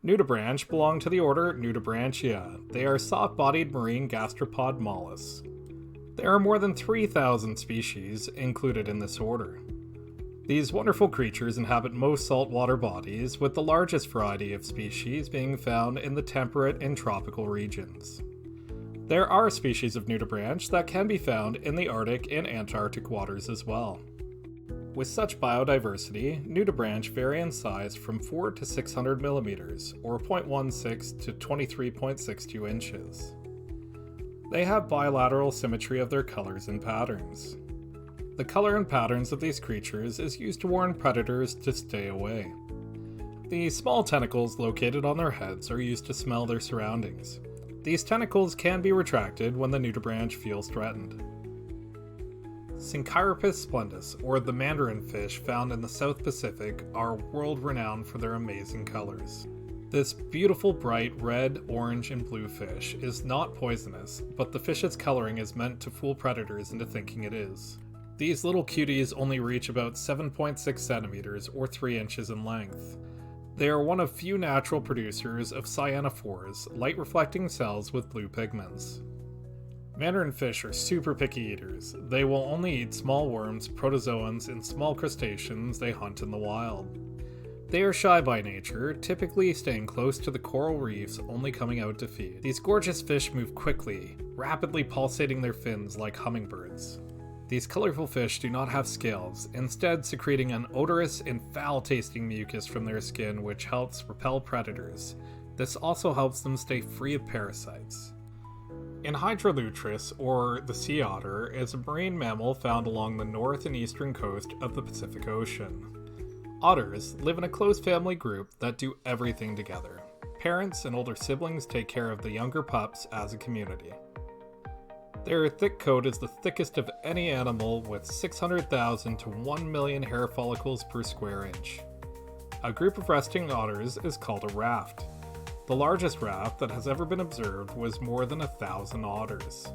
Nudibranch belong to the order Nudibranchia. They are soft-bodied marine gastropod mollusks. There are more than 3,000 species included in this order. These wonderful creatures inhabit most saltwater bodies, with the largest variety of species being found in the temperate and tropical regions. There are species of nudibranch that can be found in the Arctic and Antarctic waters as well. With such biodiversity, nudibranch vary in size from 4 to 600 millimeters, or 0.16 to 23.62 inches. They have bilateral symmetry of their colors and patterns. The color and patterns of these creatures is used to warn predators to stay away. The small tentacles located on their heads are used to smell their surroundings. These tentacles can be retracted when the nudibranch feels threatened. Synchirapus splendus, or the mandarin fish found in the South Pacific, are world-renowned for their amazing colors. This beautiful bright red, orange, and blue fish is not poisonous, but the fish's coloring is meant to fool predators into thinking it is. These little cuties only reach about 7.6 centimeters or 3 inches in length. They are one of few natural producers of cyanophores, light-reflecting cells with blue pigments. Mandarin fish are super picky eaters. They will only eat small worms, protozoans, and small crustaceans they hunt in the wild. They are shy by nature, typically staying close to the coral reefs, only coming out to feed. These gorgeous fish move quickly, rapidly pulsating their fins like hummingbirds. These colorful fish do not have scales, instead secreting an odorous and foul-tasting mucus from their skin which helps repel predators. This also helps them stay free of parasites. Enhydrolutris, or the sea otter, is a marine mammal found along the north and eastern coast of the Pacific Ocean. Otters live in a close family group that do everything together. Parents and older siblings take care of the younger pups as a community. Their thick coat is the thickest of any animal, with 600,000 to 1 million hair follicles per square inch. A group of resting otters is called a raft. The largest raft that has ever been observed was more than 1,000 otters.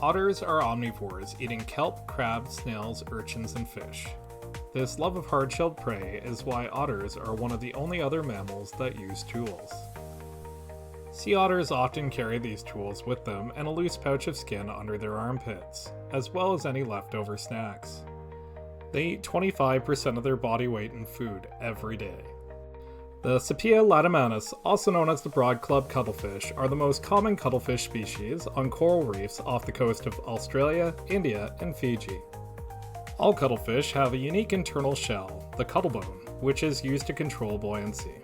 Otters are omnivores, eating kelp, crabs, snails, urchins, and fish. This love of hard-shelled prey is why otters are one of the only other mammals that use tools. Sea otters often carry these tools with them and a loose pouch of skin under their armpits, as well as any leftover snacks. They eat 25% of their body weight in food every day. The Sepia latimanus, also known as the broad-club cuttlefish, are the most common cuttlefish species on coral reefs off the coast of Australia, India, and Fiji. All cuttlefish have a unique internal shell, the cuttlebone, which is used to control buoyancy.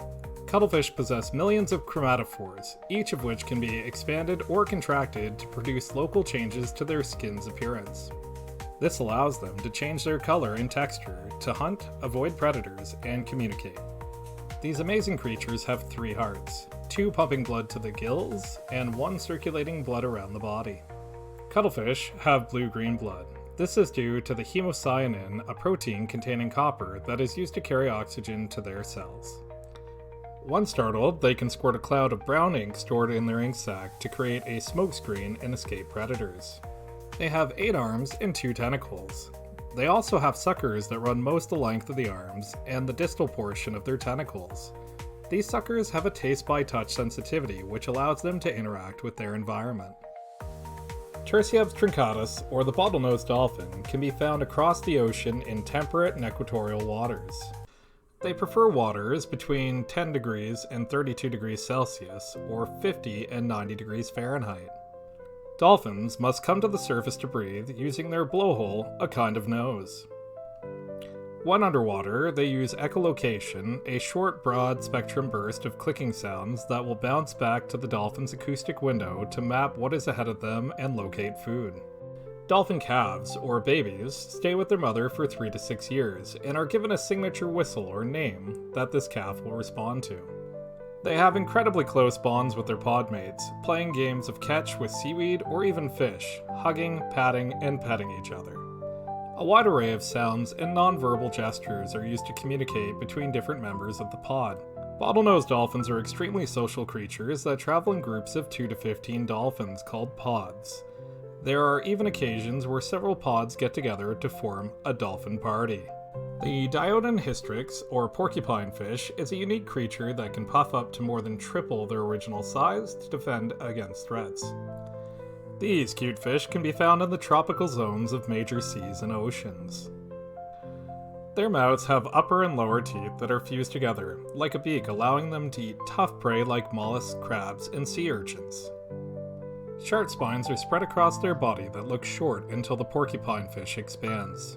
Cuttlefish possess millions of chromatophores, each of which can be expanded or contracted to produce local changes to their skin's appearance. This allows them to change their color and texture to hunt, avoid predators, and communicate. These amazing creatures have 3 hearts, 2 pumping blood to the gills, and 1 circulating blood around the body. Cuttlefish have blue-green blood. This is due to the hemocyanin, a protein containing copper that is used to carry oxygen to their cells. Once startled, they can squirt a cloud of brown ink stored in their ink sac to create a smokescreen and escape predators. They have 8 arms and 2 tentacles. They also have suckers that run most the length of the arms and the distal portion of their tentacles. These suckers have a taste-by-touch sensitivity which allows them to interact with their environment. Tursiops truncatus, or the bottlenose dolphin, can be found across the ocean in temperate and equatorial waters. They prefer waters between 10 degrees and 32 degrees Celsius, or 50 and 90 degrees Fahrenheit. Dolphins must come to the surface to breathe using their blowhole, a kind of nose. When underwater, they use echolocation, a short, broad spectrum burst of clicking sounds that will bounce back to the dolphin's acoustic window to map what is ahead of them and locate food. Dolphin calves, or babies, stay with their mother for 3 to 6 years and are given a signature whistle or name that this calf will respond to. They have incredibly close bonds with their podmates, playing games of catch with seaweed or even fish, hugging, patting, and petting each other. A wide array of sounds and non-verbal gestures are used to communicate between different members of the pod. Bottlenose dolphins are extremely social creatures that travel in groups of 2 to 15 dolphins called pods. There are even occasions where several pods get together to form a dolphin party. The Diodon hystrix, or porcupine fish, is a unique creature that can puff up to more than triple their original size to defend against threats. These cute fish can be found in the tropical zones of major seas and oceans. Their mouths have upper and lower teeth that are fused together, like a beak, allowing them to eat tough prey like mollusks, crabs, and sea urchins. Sharp spines are spread across their body that look short until the porcupine fish expands.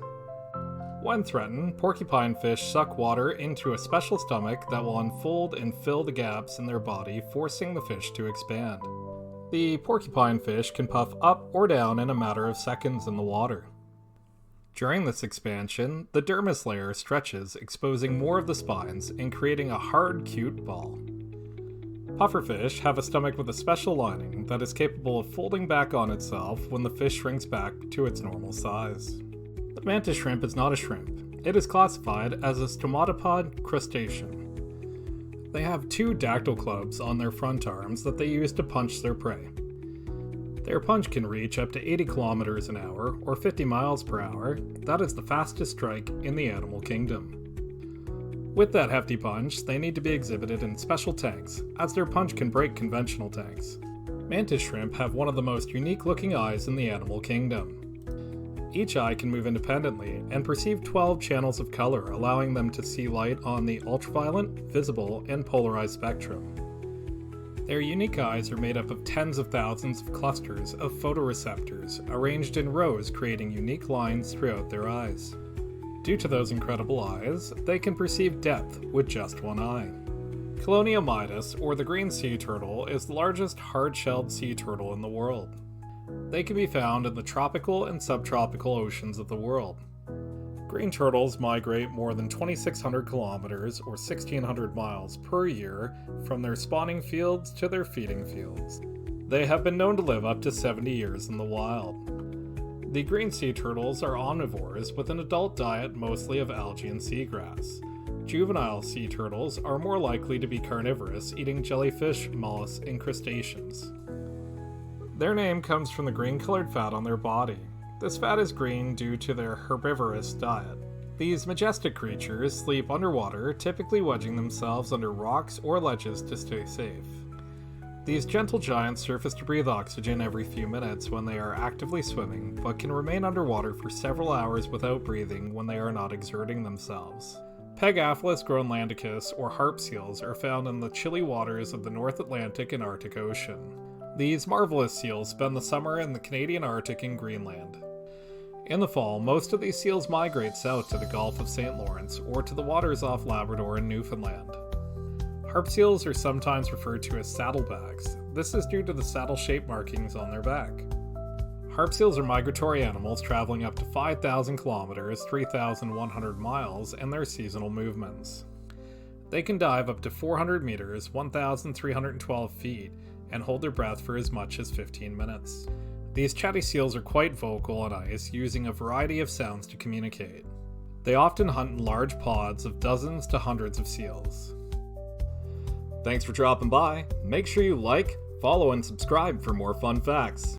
When threatened, porcupine fish suck water into a special stomach that will unfold and fill the gaps in their body, forcing the fish to expand. The porcupine fish can puff up or down in a matter of seconds in the water. During this expansion, the dermis layer stretches, exposing more of the spines and creating a hard, cute ball. Pufferfish have a stomach with a special lining that is capable of folding back on itself when the fish shrinks back to its normal size. The mantis shrimp is not a shrimp. It is classified as a stomatopod crustacean. They have 2 dactyl clubs on their front arms that they use to punch their prey. Their punch can reach up to 80 kilometers an hour or 50 miles per hour. That is the fastest strike in the animal kingdom. With that hefty punch, they need to be exhibited in special tanks, as their punch can break conventional tanks. Mantis shrimp have one of the most unique looking eyes in the animal kingdom. Each eye can move independently and perceive 12 channels of color, allowing them to see light on the ultraviolet, visible, and polarized spectrum. Their unique eyes are made up of tens of thousands of clusters of photoreceptors arranged in rows, creating unique lines throughout their eyes. Due to those incredible eyes, they can perceive depth with just one eye. Coloniomydes, or the green sea turtle, is the largest hard-shelled sea turtle in the world. They can be found in the tropical and subtropical oceans of the world. Green turtles migrate more than 2,600 kilometers or 1,600 miles per year from their spawning fields to their feeding fields. They have been known to live up to 70 years in the wild. The green sea turtles are omnivores with an adult diet mostly of algae and seagrass. Juvenile sea turtles are more likely to be carnivorous, eating jellyfish, mollusks, and crustaceans. Their name comes from the green-colored fat on their body. This fat is green due to their herbivorous diet. These majestic creatures sleep underwater, typically wedging themselves under rocks or ledges to stay safe. These gentle giants surface to breathe oxygen every few minutes when they are actively swimming, but can remain underwater for several hours without breathing when they are not exerting themselves. Pegaphalus groenlandicus, or harp seals, are found in the chilly waters of the North Atlantic and Arctic Ocean. These marvelous seals spend the summer in the Canadian Arctic and Greenland. In the fall, most of these seals migrate south to the Gulf of St. Lawrence or to the waters off Labrador and Newfoundland. Harp seals are sometimes referred to as saddlebacks. This is due to the saddle-shaped markings on their back. Harp seals are migratory animals traveling up to 5,000 kilometers, 3,100 miles, in their seasonal movements. They can dive up to 400 meters, 1,312 feet, and hold their breath for as much as 15 minutes. These chatty seals are quite vocal on ice, using a variety of sounds to communicate. They often hunt in large pods of dozens to hundreds of seals. Thanks for dropping by. Make sure you like, follow, and subscribe for more fun facts.